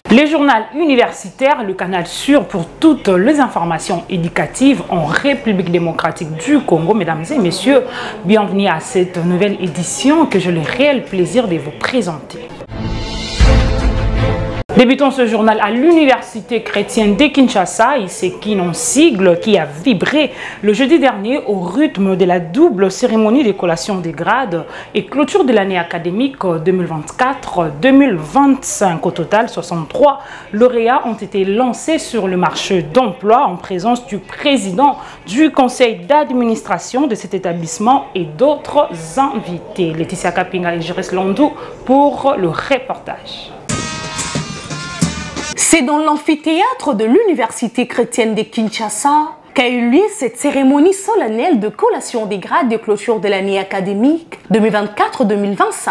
Les journaux universitaires, le canal sûr pour toutes les informations éducatives en République démocratique du Congo. Mesdames et messieurs, bienvenue à cette nouvelle édition que j'ai le réel plaisir de vous présenter. Débutons ce journal à l'Université chrétienne de Kinshasa, ICKIN en sigle, qui a vibré le jeudi dernier au rythme de la double cérémonie de collation des grades et clôture de l'année académique 2024-2025. Au total, 63 lauréats ont été lancés sur le marché d'emploi en présence du président du conseil d'administration de cet établissement et d'autres invités. Laetitia Kapinga et Jérès Landou pour le reportage. C'est dans l'amphithéâtre de l'Université chrétienne de Kinshasa qu'a eu lieu cette cérémonie solennelle de collation des grades de clôture de l'année académique 2024-2025.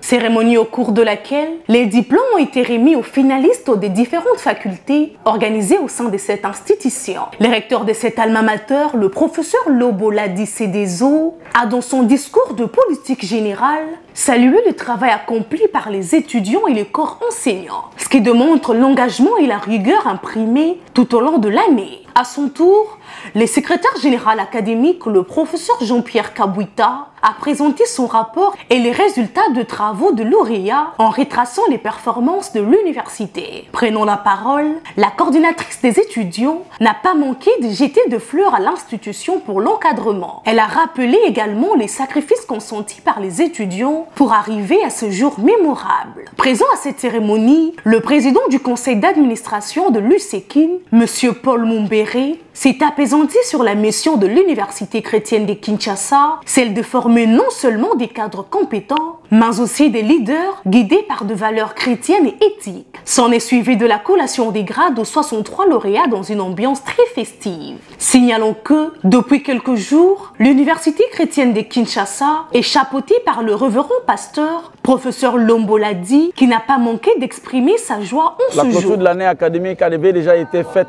Cérémonie au cours de laquelle les diplômes ont été remis aux finalistes des différentes facultés organisées au sein de cette institution. Le recteur de cet alma mater, le professeur Loboladi Sedezo, a dans son discours de politique générale salué le travail accompli par les étudiants et le corps enseignant, ce qui démontre l'engagement et la rigueur imprimés tout au long de l'année. À son tour, le secrétaire général académique, le professeur Jean-Pierre Kabouita, a présenté son rapport et les résultats de travaux de lauréats en retraçant les performances de l'université. Prenant la parole, la coordinatrice des étudiants n'a pas manqué de jeter de fleurs à l'institution pour l'encadrement. Elle a rappelé également les sacrifices consentis par les étudiants pour arriver à ce jour mémorable. Présent à cette cérémonie, le président du conseil d'administration de l'UCKIN, M. Paul Mumbere, s'est apaisanti sur la mission de l'Université chrétienne de Kinshasa, celle de former non seulement des cadres compétents, mais aussi des leaders guidés par de valeurs chrétiennes et éthiques. S'en est suivi de la collation des grades aux 63 lauréats dans une ambiance très festive. Signalons que, depuis quelques jours, l'Université chrétienne de Kinshasa est chapeautée par le révérend pasteur, professeur Lomboladi, qui n'a pas manqué d'exprimer sa joie en ce jour. La clôture de l'année académique avait déjà été faite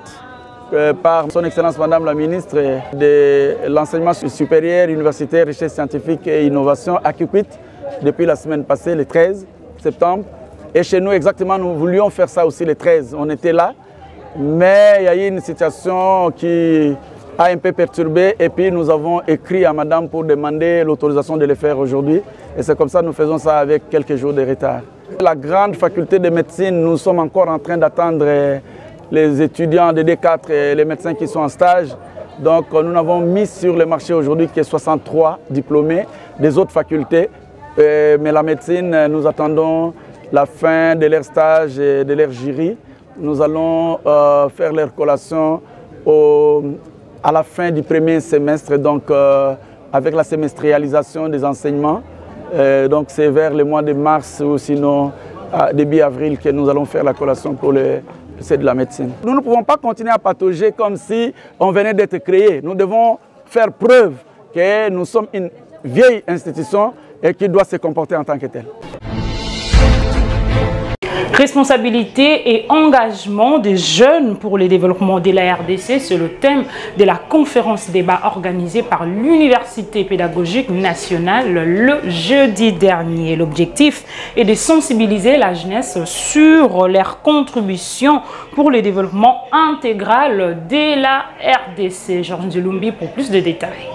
par son Excellence Madame la Ministre de l'Enseignement supérieur, universitaire, recherche scientifique et innovation à Kikwit depuis la semaine passée, le 13 septembre. Et chez nous, exactement, nous voulions faire ça aussi le 13. On était là, mais il y a eu une situation qui a un peu perturbé et puis nous avons écrit à Madame pour demander l'autorisation de le faire aujourd'hui. Et c'est comme ça que nous faisons ça avec quelques jours de retard. La grande faculté de médecine, nous sommes encore en train d'attendre les étudiants de D4 et les médecins qui sont en stage. Donc nous avons mis sur le marché aujourd'hui que 63 diplômés des autres facultés. Mais la médecine, nous attendons la fin de leur stage et de leur jury. Nous allons faire leur collation à la fin du premier semestre, donc avec la semestrialisation des enseignements. Donc c'est vers le mois de mars ou sinon début avril que nous allons faire la collation pour c'est de la médecine. Nous ne pouvons pas continuer à patauger comme si on venait d'être créé. Nous devons faire preuve que nous sommes une vieille institution et qui doit se comporter en tant que telle. Responsabilité et engagement des jeunes pour le développement de la RDC, c'est le thème de la conférence débat organisée par l'Université pédagogique nationale le jeudi dernier. L'objectif est de sensibiliser la jeunesse sur leurs contributions pour le développement intégral de la RDC. Georges Dulumbi pour plus de détails.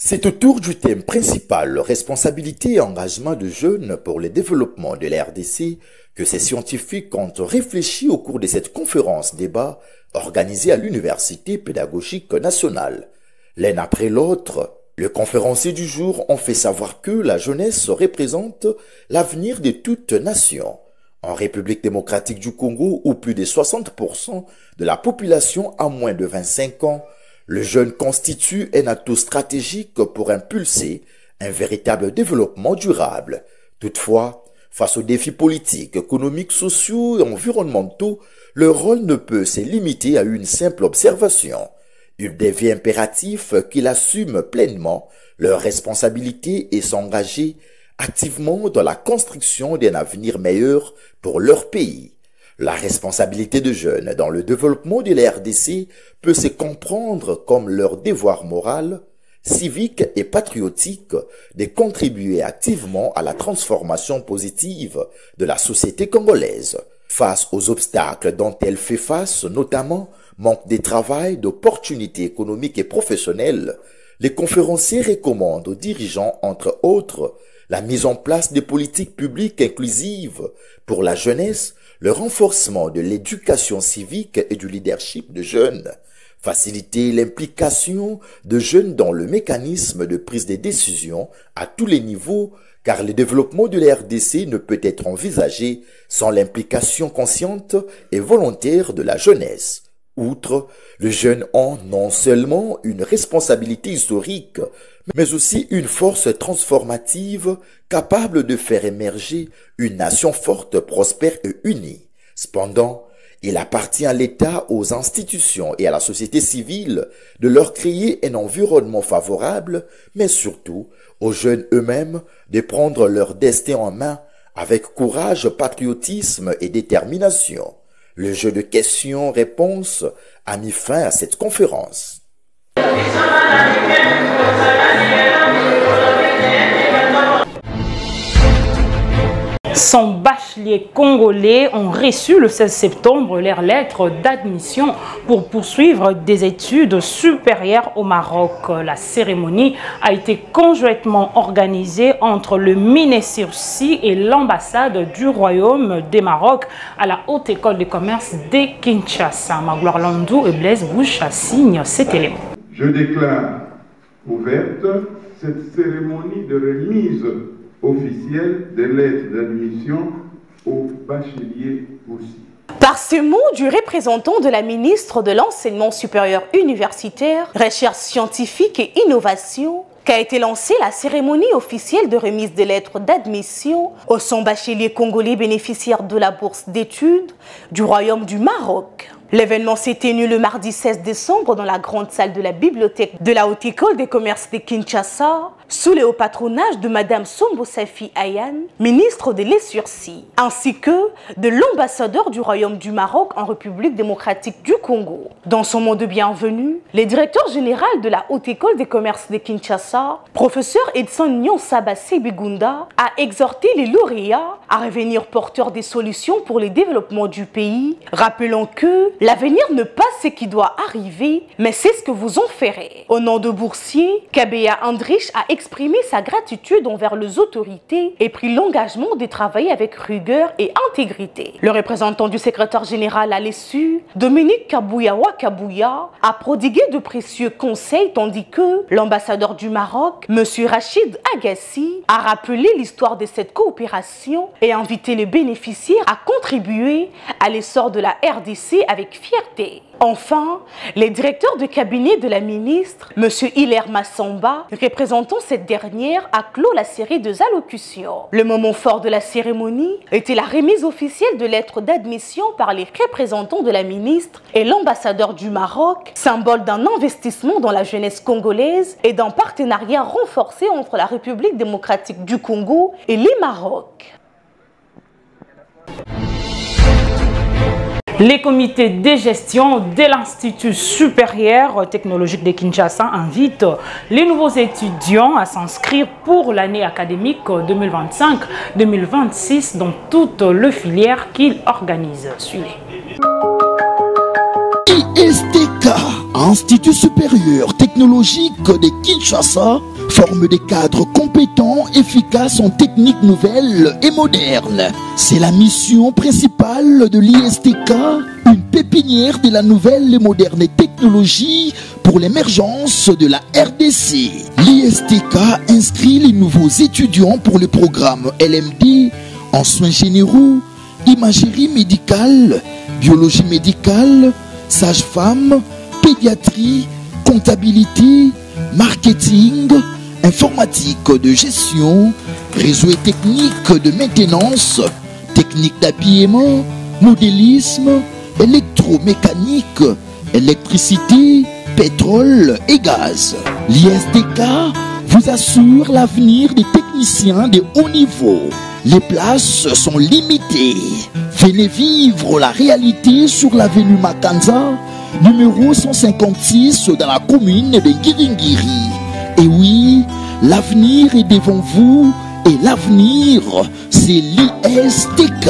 C'est autour du thème principal, responsabilité et engagement de jeunes pour le développement de la RDC, que ces scientifiques ont réfléchi au cours de cette conférence débat organisée à l'Université pédagogique nationale. L'un après l'autre, les conférenciers du jour ont fait savoir que la jeunesse représente l'avenir de toute nation. En République démocratique du Congo, où plus de 60% de la population a moins de 25 ans, le jeune constitue un atout stratégique pour impulser un véritable développement durable. Toutefois, face aux défis politiques, économiques, sociaux et environnementaux, leur rôle ne peut se limiter à une simple observation. Il devient impératif qu'ils assument pleinement leurs responsabilités et s'engagent activement dans la construction d'un avenir meilleur pour leur pays. La responsabilité de jeunes dans le développement de la RDC peut se comprendre comme leur devoir moral, civique et patriotique de contribuer activement à la transformation positive de la société congolaise. Face aux obstacles dont elle fait face, notamment manque de travail, d'opportunités économiques et professionnelles, les conférenciers recommandent aux dirigeants, entre autres, la mise en place de politiques publiques inclusives pour la jeunesse, le renforcement de l'éducation civique et du leadership de jeunes, faciliter l'implication de jeunes dans le mécanisme de prise de décision à tous les niveaux, car le développement de la RDC ne peut être envisagé sans l'implication consciente et volontaire de la jeunesse. Outre, les jeunes ont non seulement une responsabilité historique, mais aussi une force transformative capable de faire émerger une nation forte, prospère et unie. Cependant, il appartient à l'État, aux institutions et à la société civile de leur créer un environnement favorable, mais surtout aux jeunes eux-mêmes de prendre leur destin en main avec courage, patriotisme et détermination. Le jeu de questions-réponses a mis fin à cette conférence. Son bachelier congolais ont reçu le 16 septembre leurs lettres d'admission pour poursuivre des études supérieures au Maroc. La cérémonie a été conjointement organisée entre le MINESURCI et l'ambassade du Royaume du Maroc à la Haute École de Commerce de Kinshasa. Magloire Landou et Blaise Boucha signent cet élément. Je déclare ouverte cette cérémonie de remise officielle des lettres d'admission aux bacheliers aussi. Par ces mots du représentant de la ministre de l'Enseignement supérieur universitaire, Recherche scientifique et innovation, qu'a été lancée la cérémonie officielle de remise des lettres d'admission aux 100 bacheliers congolais bénéficiaires de la bourse d'études du Royaume du Maroc. L'événement s'est tenu le mardi 16 décembre dans la grande salle de la bibliothèque de la Haute École des Commerces de Kinshasa, sous le haut patronage de Madame Sombo Safi Ayan, ministre de l'Essurci, ainsi que de l'ambassadeur du Royaume du Maroc en République démocratique du Congo. Dans son mot de bienvenue, le directeur général de la Haute École des Commerces de Kinshasa, professeur Edson Nyonsaba Sebigunda, a exhorté les lauréats à revenir porteurs des solutions pour le développement du pays, rappelant que l'avenir n'est pas ce qui doit arriver, mais c'est ce que vous en ferez. Au nom de boursiers, Kabeya Andrich a exprimé sa gratitude envers les autorités et pris l'engagement de travailler avec rigueur et intégrité. Le représentant du secrétaire général à l'ESU, Dominique Kabouyawa Kabouya, a prodigué de précieux conseils tandis que l'ambassadeur du Maroc, M. Rachid Agassi, a rappelé l'histoire de cette coopération et invité les bénéficiaires à contribuer à l'essor de la RDC avec fierté. Enfin, le directeur de cabinet de la ministre, M. Hilaire Massamba, représentant cette dernière, a clos la série de allocutions. Le moment fort de la cérémonie était la remise officielle de lettres d'admission par les représentants de la ministre et l'ambassadeur du Maroc, symbole d'un investissement dans la jeunesse congolaise et d'un partenariat renforcé entre la République démocratique du Congo et le Maroc. Les comités de gestion de l'Institut supérieur technologique de Kinshasa invitent les nouveaux étudiants à s'inscrire pour l'année académique 2025-2026 dans toutes les filières qu'ils organisent. Suivez. ISTK, Institut supérieur technologique de Kinshasa, forme des cadres compétents, efficaces en techniques nouvelles et modernes. C'est la mission principale de l'ISTK, une pépinière de la nouvelle et moderne technologie pour l'émergence de la RDC. L'ISTK inscrit les nouveaux étudiants pour le programme LMD en soins généraux, imagerie médicale, biologie médicale, sage-femme, pédiatrie, comptabilité, marketing, informatique de gestion, réseau et technique de maintenance, technique d'habillement, modélisme, électromécanique, électricité, pétrole et gaz. L'ISTK vous assure l'avenir des techniciens de haut niveau. Les places sont limitées. Venez vivre la réalité sur l'avenue Makanza, numéro 156 dans la commune de Ngiringiri. Et oui, l'avenir est devant vous et l'avenir, c'est l'ISTK.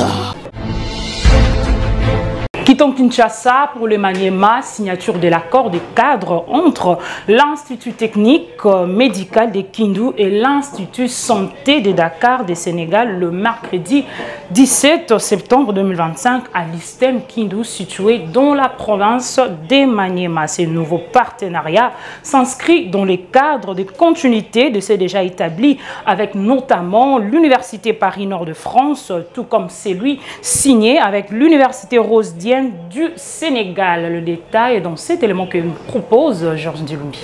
Quittons Kinshasa pour le Maniema, signature de l'accord de cadre entre l'Institut technique médical de Kindu et l'Institut santé de Dakar de Sénégal le mercredi 17 septembre 2025 à l'ISTEM Kindu situé dans la province de Maniema. Ce nouveau partenariat s'inscrit dans le cadre de continuité de ce déjà établi avec notamment l'Université Paris-Nord de France, tout comme celui signé avec l'Université Rose Dieng du Sénégal. Le détail est dans cet élément que nous propose Georges Dilumbi.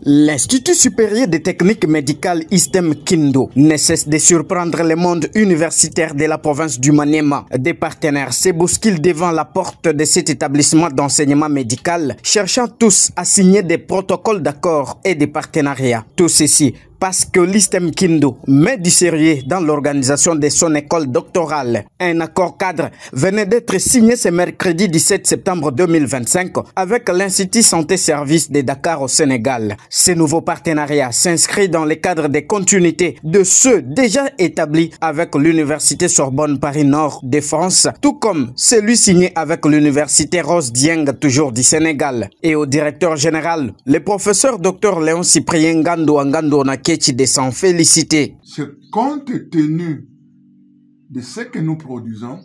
L'Institut supérieur des techniques médicales ISTEM Kindu ne cesse de surprendre le monde universitaire de la province du Maniema. Des partenaires se bousculent devant la porte de cet établissement d'enseignement médical, cherchant tous à signer des protocoles d'accord et des partenariats. Tout ceci parce que l'ISTEM Kindu met du sérieux dans l'organisation de son école doctorale. Un accord cadre venait d'être signé ce mercredi 17 septembre 2025 avec l'Institut Santé Service de Dakar au Sénégal. Ce nouveau partenariat s'inscrit dans le cadre des continuités de ceux déjà établis avec l'Université Sorbonne Paris-Nord de France, tout comme celui signé avec l'Université Rose Dieng, toujours du Sénégal. Et au directeur général, le professeur Dr Léon Cyprien Ngando de s'en féliciter. C'est compte tenu de ce que nous produisons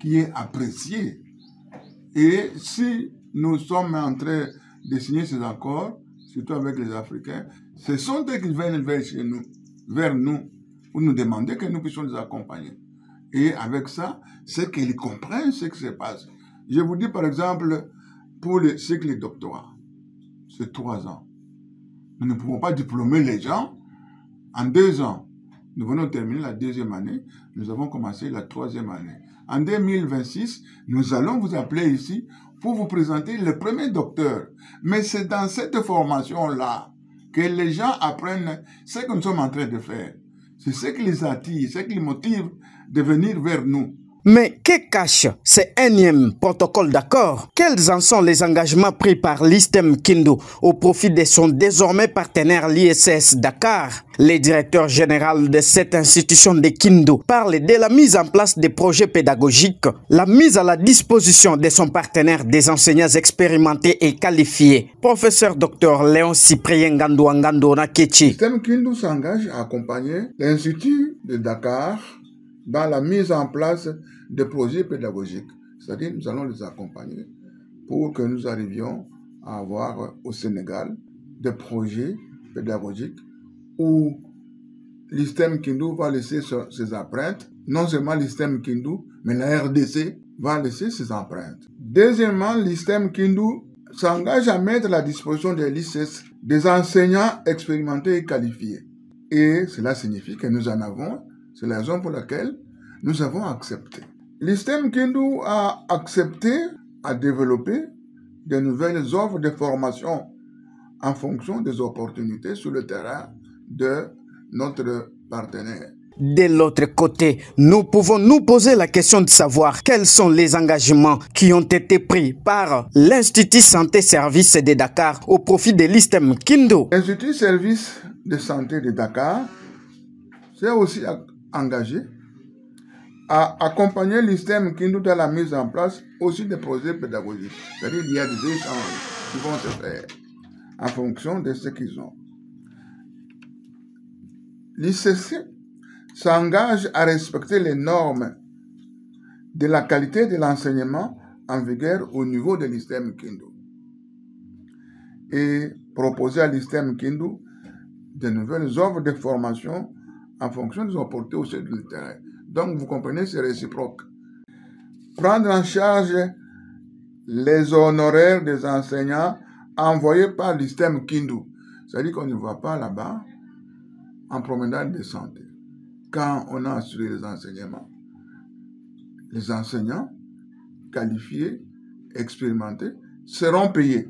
qui est apprécié. Et si nous sommes en train de signer ces accords, surtout avec les Africains, ce sont eux qui viennent vers nous, pour nous demander que nous puissions les accompagner. Et avec ça, c'est qu'ils comprennent ce qui se passe. Je vous dis par exemple, pour le cycle doctorat, c'est 3 ans. Nous ne pouvons pas diplômer les gens en 2 ans. Nous venons de terminer la 2e année. Nous avons commencé la 3e année. En 2026, nous allons vous appeler ici pour vous présenter le premier docteur. Mais c'est dans cette formation-là que les gens apprennent ce que nous sommes en train de faire. C'est ce qui les attire, ce qui les motive de venir vers nous. Mais que cache ce énième protocole d'accord? Quels en sont les engagements pris par l'ISTEM Kindu au profit de son désormais partenaire l'ISS Dakar? Le directeur général de cette institution de Kindu parle de la mise en place des projets pédagogiques, la mise à la disposition de son partenaire des enseignants expérimentés et qualifiés. Professeur Dr Léon Cyprien Ngando Nakechi. L'ISTEM Kindu s'engage à accompagner l'Institut de Dakar dans la mise en place des projets pédagogiques. C'est-à-dire, nous allons les accompagner pour que nous arrivions à avoir au Sénégal des projets pédagogiques où l'ISTEM Kindu va laisser ses empreintes. Non seulement l'ISTEM Kindu, mais la RDC va laisser ses empreintes. Deuxièmement, l'ISTEM Kindu s'engage à mettre à la disposition de l'ISS des enseignants expérimentés et qualifiés. Et cela signifie que nous en avons. C'est la raison pour laquelle nous avons accepté. L'ISTEM Kindu a accepté à développer de nouvelles offres de formation en fonction des opportunités sur le terrain de notre partenaire. De l'autre côté, nous pouvons nous poser la question de savoir quels sont les engagements qui ont été pris par l'Institut Santé Service de Dakar au profit de l'ISTEM Kindu. L'Institut Service de Santé de Dakar s'est aussi engagé à accompagner l'ISTEM Kindu dans la mise en place aussi des projets pédagogiques. C'est-à-dire qu'il y a des échanges qui vont se faire en fonction de ce qu'ils ont. L'ICC s'engage à respecter les normes de la qualité de l'enseignement en vigueur au niveau de l'ISTEM Kindu et proposer à l'ISTEM Kindu de nouvelles offres de formation en fonction des opportunités au sein du terrain. Donc, vous comprenez, c'est réciproque. Prendre en charge les honoraires des enseignants envoyés par l'ISTEM Kindu. C'est-à-dire qu'on ne va pas là-bas en promenade de santé. Quand on a assuré les enseignants qualifiés, expérimentés, seront payés.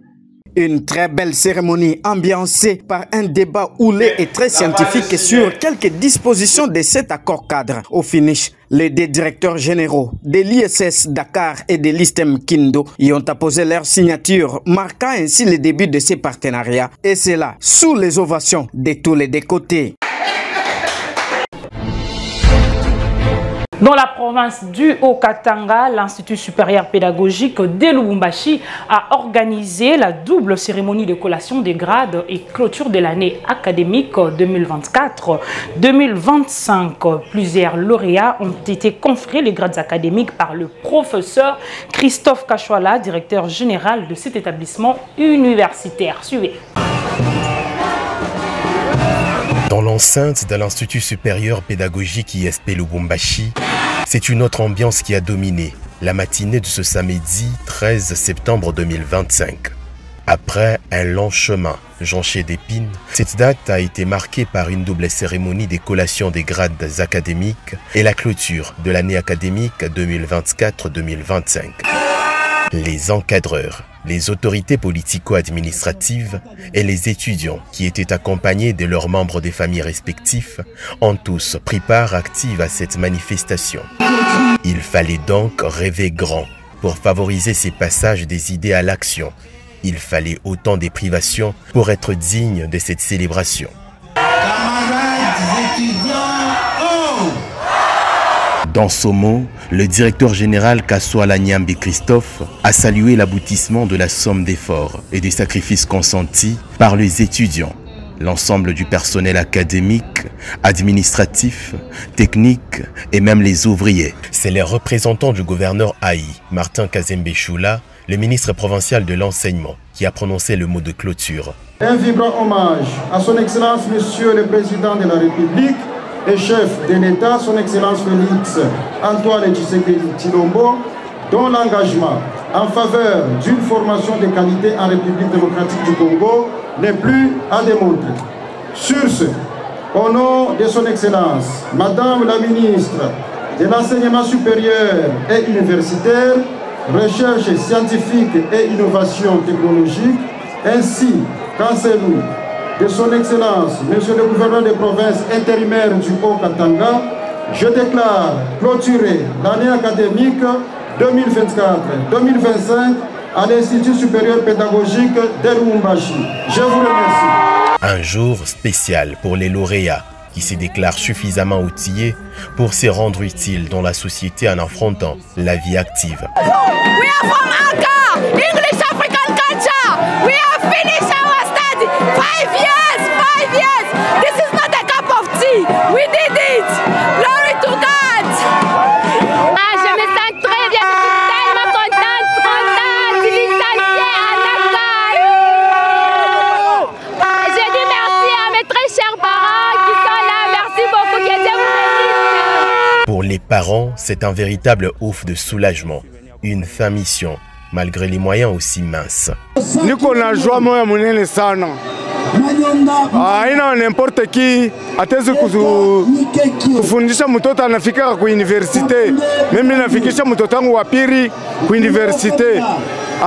Une très belle cérémonie ambiancée par un débat houlé et très scientifique sur quelques dispositions de cet accord cadre. Au finish, Les deux directeurs généraux de l'ISS Dakar et de l'ISTEM Kindo y ont apposé leur signature, marquant ainsi le début de ces partenariats, et cela sous les ovations de tous les deux côtés. Dans la province du Haut-Katanga, l'Institut supérieur pédagogique de Lubumbashi a organisé la double cérémonie de collation des grades et clôture de l'année académique 2024-2025. Plusieurs lauréats ont été conférés les grades académiques par le professeur Christophe Kachwala, directeur général de cet établissement universitaire. Suivez. Dans l'enceinte de l'Institut supérieur pédagogique ISP Lubumbashi, c'est une autre ambiance qui a dominé la matinée de ce samedi 13 septembre 2025. Après un long chemin jonché d'épines, cette date a été marquée par une double cérémonie des collations des grades académiques et la clôture de l'année académique 2024-2025. Les encadreurs, les autorités politico-administratives et les étudiants qui étaient accompagnés de leurs membres des familles respectifs ont tous pris part active à cette manifestation. Il fallait donc rêver grand pour favoriser ces passages des idées à l'action. Il fallait autant de privations pour être digne de cette célébration. Dans ce mot, le directeur général Kachwala Nyambi Christophe a salué l'aboutissement de la somme d'efforts et des sacrifices consentis par les étudiants, l'ensemble du personnel académique, administratif, technique et même les ouvriers. C'est le représentant du gouverneur Haï, Martin Kazembe Choula, le ministre provincial de l'enseignement, qui a prononcé le mot de clôture. Un vibrant hommage à son Excellence Monsieur le Président de la République et chef de l'État, son Excellence Félix Antoine Tshisekedi Tshilombo, dont l'engagement en faveur d'une formation de qualité en République démocratique du Congo n'est plus à démontrer. Sur ce, au nom de son Excellence, Madame la Ministre de l'Enseignement supérieur et universitaire, Recherche scientifique et innovation technologique, ainsi qu'en celui de son Excellence, Monsieur le Gouverneur des provinces intérimaires du Haut-Katanga, je déclare clôturer l'année académique 2024-2025 à l'Institut supérieur pédagogique de Lubumbashi. Je vous remercie. Un jour spécial pour les lauréats qui se déclarent suffisamment outillés pour se rendre utiles dans la société en affrontant la vie active. We are from Aka, English African culture. We have finished our study. 5 years, 5 years. This is not a cup of tea. We did it. Glory to God. Je me sens très bien, je suis tellement contente, licenciée à Dakar. Je dis merci à mes très chers parents qui sont là. Merci beaucoup, que Dieu vous bénisse. Pour les parents, c'est un véritable ouf de soulagement. Une fin mission, malgré les moyens aussi minces. Niko na joie moya munene sana. Aina n'importe qui atezi kufundisha mtoto anafika ku universite. Mimi nafikisha mtoto wangu wa pili ku universite.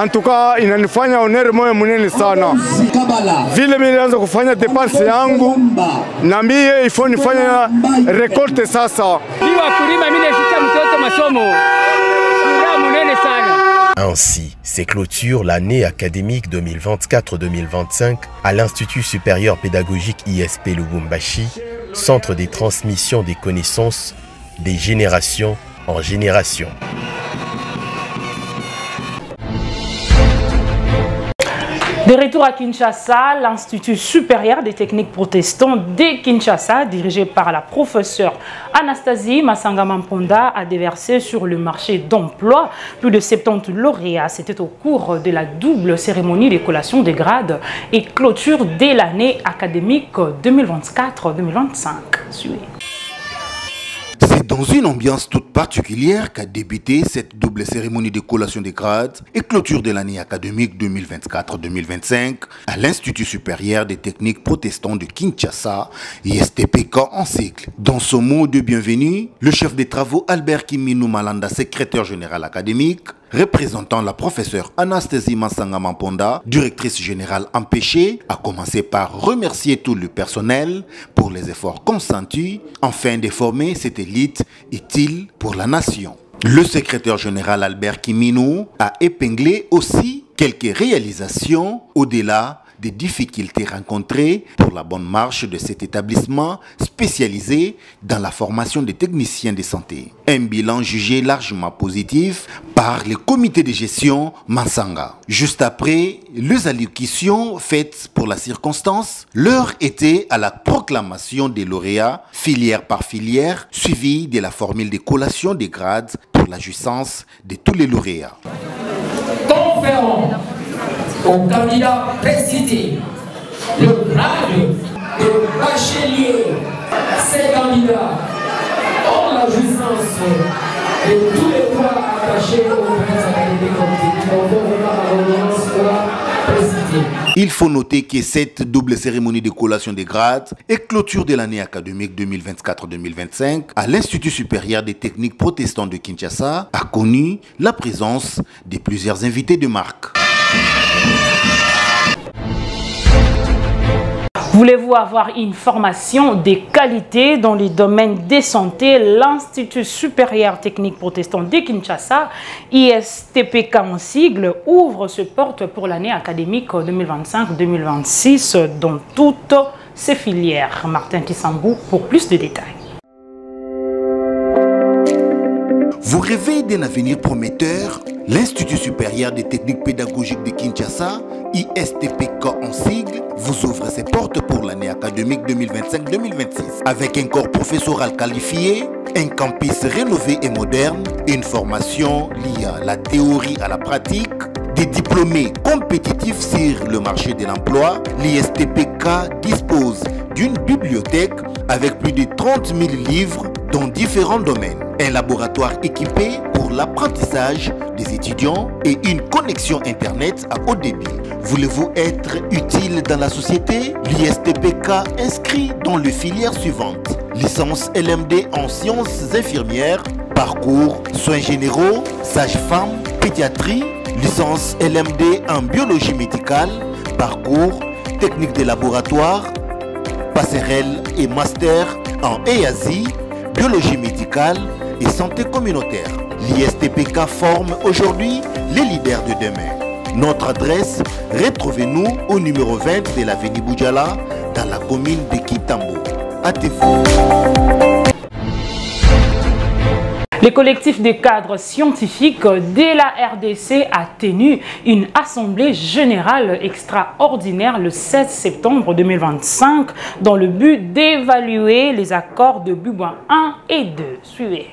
En tout cas, inanifanya honere moya munene sana. Vile mimi nilianza kufanya dépense yangu na mimi ifo nifanya récolte sasa. Niwa kulima mimi nifika mtoto masomo. Ainsi, c'est clôture l'année académique 2024-2025 à l'Institut supérieur pédagogique ISP Lubumbashi, centre des transmissions des connaissances des générations en génération. De retour à Kinshasa, l'Institut supérieur des techniques protestants de Kinshasa, dirigé par la professeure Anastasie Masanga-Mamponda, a déversé sur le marché d'emploi plus de 70 lauréats. C'était au cours de la double cérémonie de collation des grades et clôture de l'année académique 2024-2025. C'est dans une ambiance toute particulière qu'a débuté cette double cérémonie de collation des grades et clôture de l'année académique 2024-2025 à l'Institut supérieur des techniques protestants de Kinshasa, ISTPK en cycle. Dans son mot de bienvenue, le chef des travaux Albert Kiminu Malanda, secrétaire général académique, représentant la professeure Anastasie Mansanga Mamponda, directrice générale empêchée, a commencé par remercier tout le personnel pour les efforts consentis afin de former cette élite utile pour la nation. Le secrétaire général Albert Kiminou a épinglé aussi quelques réalisations au-delà des difficultés rencontrées pour la bonne marche de cet établissement spécialisé dans la formation des techniciens de santé. Un bilan jugé largement positif par le comité de gestion Mansanga. Juste après les allocutions faites pour la circonstance, l'heure était à la proclamation des lauréats, filière par filière, suivie de la formule de collation des grades pour la jouissance de tous les lauréats. Conférons au candidat précité le grade de bachelier. Ces candidats ont la jouissance de tous les droits attachés aux princes académiques précité. Il faut noter que cette double cérémonie de collation des grades et clôture de l'année académique 2024-2025 à l'Institut supérieur des techniques protestants de Kinshasa a connu la présence de plusieurs invités de marque. Voulez-vous avoir une formation de qualité dans les domaines de santé? L'Institut supérieur technique protestant de Kinshasa, ISTPK en sigle, ouvre ses portes pour l'année académique 2025-2026 dans toutes ses filières. Martin Tissambou pour plus de détails. Vous rêvez d'un avenir prometteur? L'Institut supérieur des techniques pédagogiques de Kinshasa, ISTPK en sigle, vous ouvre ses portes pour l'année académique 2025-2026. Avec un corps professoral qualifié, un campus rénové et moderne, une formation liée à la théorie à la pratique, des diplômés compétitifs sur le marché de l'emploi, l'ISTPK dispose d'une bibliothèque avec plus de 30 000 livres dans différents domaines, un laboratoire équipé pour l'apprentissage des étudiants et une connexion Internet à haut débit. Voulez-vous être utile dans la société? L'ISTPK inscrit dans les filières suivantes: licence LMD en sciences infirmières, parcours soins généraux, sage-femme, pédiatrie, licence LMD en biologie médicale, parcours technique de laboratoire, passerelle et master en EASI, biologie médicale et santé communautaire. L'ISTPK forme aujourd'hui les leaders de demain. Notre adresse, retrouvez-nous au numéro 20 de l'avenue Boudjala dans la commune de Kitambo. Hâtez-vous. Le collectif des cadres scientifiques de la RDC a tenu une assemblée générale extraordinaire le 16 septembre 2025 dans le but d'évaluer les accords de Bibois 1 et 2. Suivez.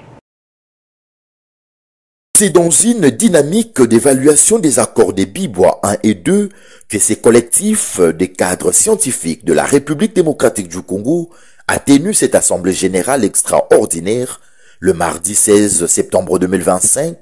C'est dans une dynamique d'évaluation des accords des Bibois 1 et 2 que ces collectifs des cadres scientifiques de la République démocratique du Congo a tenu cette assemblée générale extraordinaire le mardi 16 septembre 2025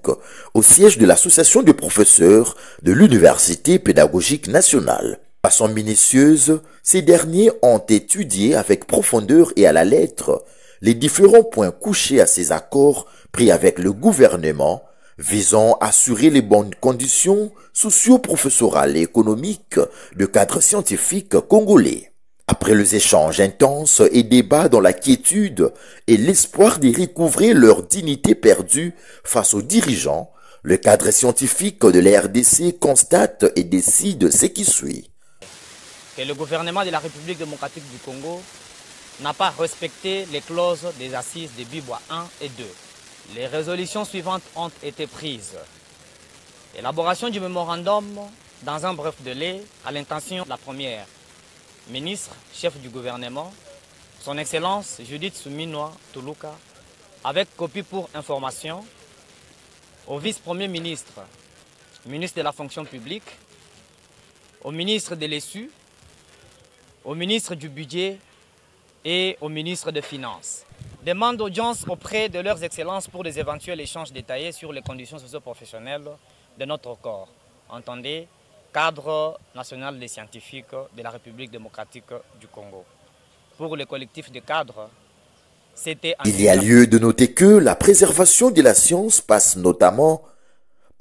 au siège de l'association des professeurs de l'Université pédagogique nationale. De façon minutieuse, ces derniers ont étudié avec profondeur et à la lettre les différents points couchés à ces accords pris avec le gouvernement visant à assurer les bonnes conditions socio-professorales et économiques de cadres scientifiques congolais. Après les échanges intenses et débats dans la quiétude et l'espoir de recouvrer leur dignité perdue face aux dirigeants, le cadre scientifique de la RDC constate et décide ce qui suit. Que le gouvernement de la République démocratique du Congo n'a pas respecté les clauses des assises de Bibois 1 et 2. Les résolutions suivantes ont été prises. Élaboration du mémorandum dans un bref délai à l'intention de la première ministre, chef du gouvernement, son Excellence Judith Suminwa Tuluka, avec copie pour information au vice-premier ministre, ministre de la fonction publique, au ministre de l'ESU, au ministre du budget et au ministre des Finances. Demande d'audience auprès de leurs excellences pour des éventuels échanges détaillés sur les conditions socio-professionnelles de notre corps. Entendez, cadre national des scientifiques de la République démocratique du Congo. Pour le collectif de cadres, c'était... Il y a lieu de noter que la préservation de la science passe notamment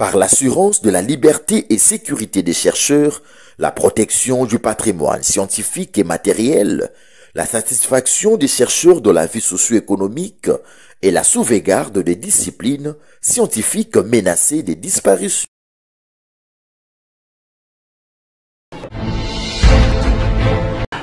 par l'assurance de la liberté et sécurité des chercheurs, la protection du patrimoine scientifique et matériel, la satisfaction des chercheurs dans la vie socio-économique et la sauvegarde des disciplines scientifiques menacées de disparition.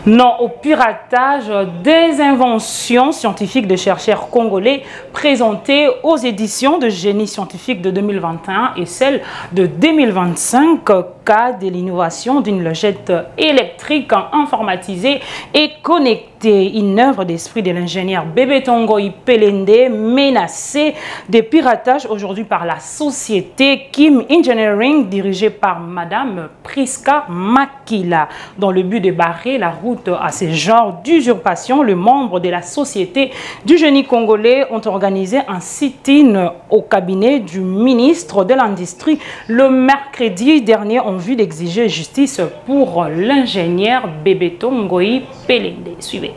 Non au piratage des inventions scientifiques de chercheurs congolais présentées aux éditions de Génie scientifique de 2021 et celle de 2025, cas de l'innovation d'une logette électrique informatisée et connectée, une œuvre d'esprit de l'ingénieur Bébé Tongoï Pelende, menacée de piratage aujourd'hui par la société Kim Engineering dirigée par Madame Priska Makila. Dans le but de barrer la route à ces genres d'usurpation, les membres de la société du génie congolais ont organisé un sit-in au cabinet du ministre de l'Industrie le mercredi dernier en vue d'exiger justice pour l'ingénieur Bébé Tongoï Pelende. Suivez.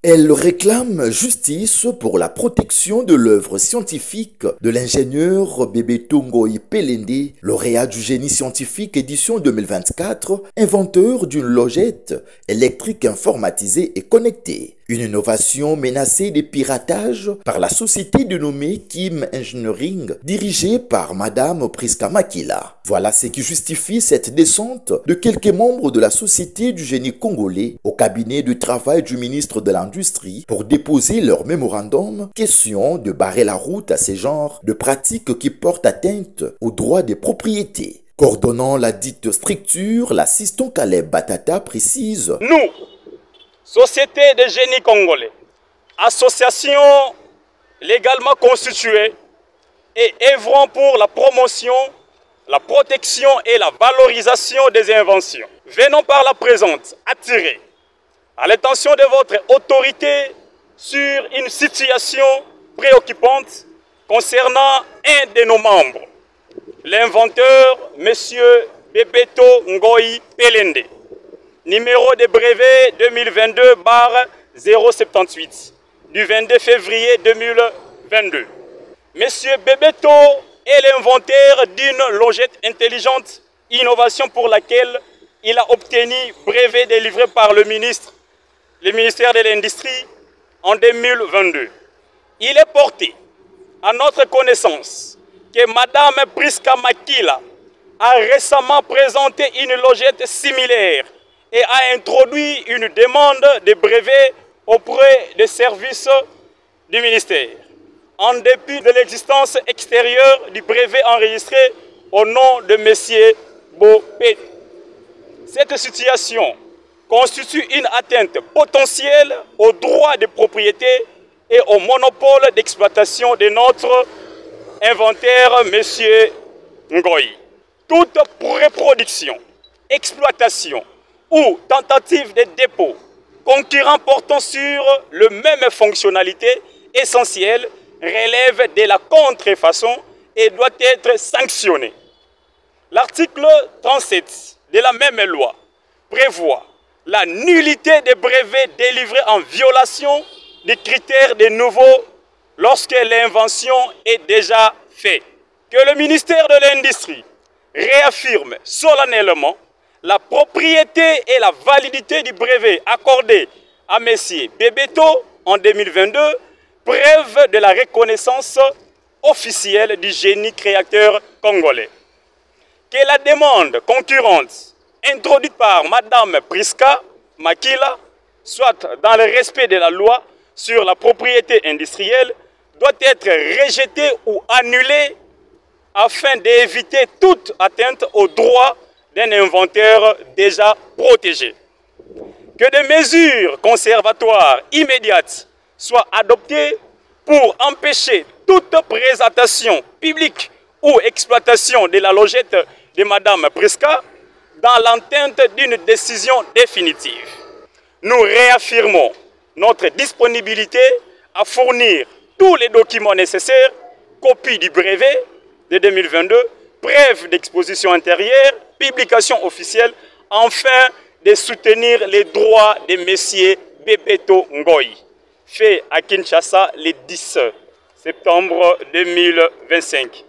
Elle réclame justice pour la protection de l'œuvre scientifique de l'ingénieur Bébé Tongoï Pelende, lauréat du génie scientifique édition 2024, inventeur d'une logette électrique informatisée et connectée. Une innovation menacée de piratage par la société dénommée Kim Engineering, dirigée par Madame Priska Makila. Voilà ce qui justifie cette descente de quelques membres de la société du génie congolais au cabinet de travail du ministre de l'Industrie pour déposer leur mémorandum, question de barrer la route à ces genres de pratiques qui portent atteinte aux droits des propriétés. Coordonnant la dite structure, l'assistant Caleb Batata précise: Nous, Société de génie congolais, association légalement constituée et œuvrant pour la promotion, la protection et la valorisation des inventions. Venons par la présente attirer à l'attention de votre autorité sur une situation préoccupante concernant un de nos membres, l'inventeur M. Bebeto Ngoyi Pelende. Numéro de brevet 2022-078 du 22 février 2022. Monsieur Bebeto est l'inventeur d'une logette intelligente, innovation pour laquelle il a obtenu brevet délivré par le ministère de l'Industrie en 2022. Il est porté à notre connaissance que Madame Priska Makila a récemment présenté une logette similaire et a introduit une demande de brevet auprès des services du ministère, en dépit de l'existence extérieure du brevet enregistré au nom de M. Bopé. Cette situation constitue une atteinte potentielle aux droits de propriété et au monopole d'exploitation de notre inventeur, M. Ngoyi. Toute reproduction, exploitation ou tentative de dépôt concurrent portant sur le même fonctionnalité essentielle relève de la contrefaçon et doit être sanctionné. L'article 37 de la même loi prévoit la nullité des brevets délivrés en violation des critères de nouveau lorsque l'invention est déjà faite. Que le ministère de l'Industrie réaffirme solennellement la propriété et la validité du brevet accordé à M. Bebeto en 2022, preuve de la reconnaissance officielle du génie créateur congolais. Que la demande concurrente introduite par Mme Priska Makila soit dans le respect de la loi sur la propriété industrielle doit être rejetée ou annulée afin d'éviter toute atteinte aux droits d'un inventeur déjà protégé. Que des mesures conservatoires immédiates soient adoptées pour empêcher toute présentation publique ou exploitation de la logette de Mme Priska dans l'entente d'une décision définitive. Nous réaffirmons notre disponibilité à fournir tous les documents nécessaires, copie du brevet de 2022, preuve d'exposition antérieure, publication officielle, afin de soutenir les droits de M. Bebeto Ngoyi, fait à Kinshasa le 10 septembre 2025.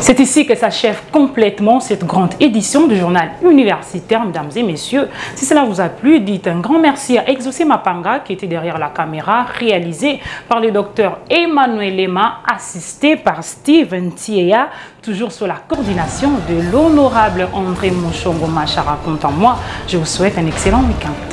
C'est ici que s'achève complètement cette grande édition du journal universitaire, mesdames et messieurs. Si cela vous a plu, dites un grand merci à Exaucé Mapanga qui était derrière la caméra, réalisé par le docteur Emmanuel Lema, assisté par Steven Tiea, toujours sous la coordination de l'honorable André Mouchongo Machara. Compte en moi, je vous souhaite un excellent week-end.